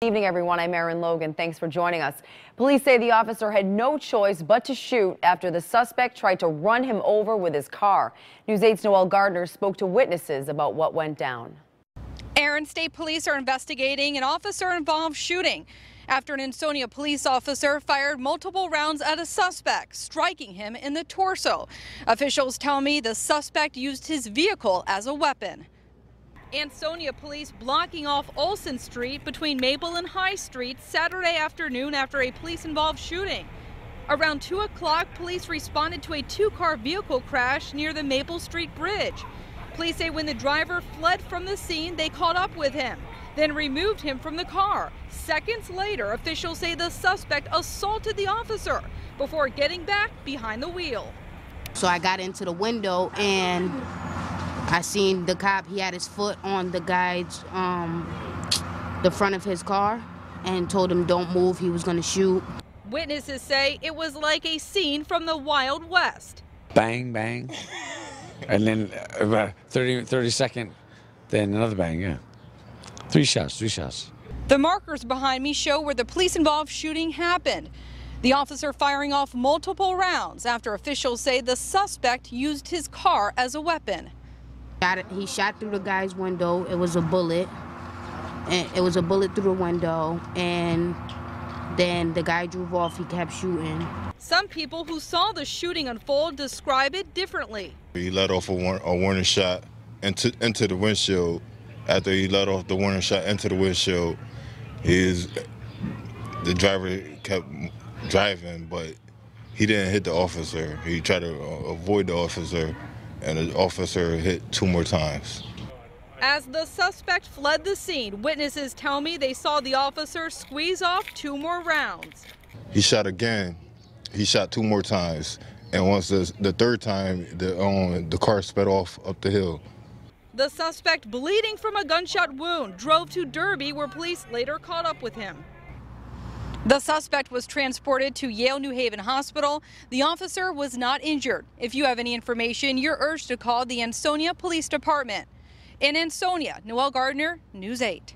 Good evening, everyone. I'm Erin Logan. Thanks for joining us. Police say the officer had no choice but to shoot after the suspect tried to run him over with his car. News 8's Noelle Gardner spoke to witnesses about what went down. Erin State Police are investigating an officer-involved shooting after an Ansonia police officer fired multiple rounds at a suspect, striking him in the torso. Officials tell me the suspect used his vehicle as a weapon. Ansonia police blocking off Olson Street between Maple and High Street Saturday afternoon after a police-involved shooting. Around 2 o'clock, police responded to a two-car vehicle crash near the Maple Street Bridge. Police say when the driver fled from the scene, they caught up with him, then removed him from the car. Seconds later, officials say the suspect assaulted the officer before getting back behind the wheel. So I got into the window and I seen the cop. He had his foot on the guy's, the front of his car, and told him don't move, he was gonna shoot. Witnesses say it was like a scene from the Wild West. Bang, bang, and then about 30 second, then another bang, yeah. Three shots. The markers behind me show where the police-involved shooting happened. The officer firing off multiple rounds after officials say the suspect used his car as a weapon. He shot through the guy's window. It was a bullet. And it was a bullet through the window, and then the guy drove off. He kept shooting. Some people who saw the shooting unfold describe it differently. He let off a warning shot into the windshield. After he let off the warning shot into the windshield, the driver kept driving, but he didn't hit the officer. He tried to avoid the officer, and the officer hit 2 more times. As the suspect fled the scene, witnesses tell me they saw the officer squeeze off 2 more rounds. He shot again. He shot 2 more times, and once the third time, the car sped off up the hill. The suspect, bleeding from a gunshot wound, drove to Derby, where police later caught up with him. The suspect was transported to Yale New Haven Hospital. The officer was not injured. If you have any information, you're urged to call the Ansonia Police Department. In Ansonia, Noelle Gardner, News 8.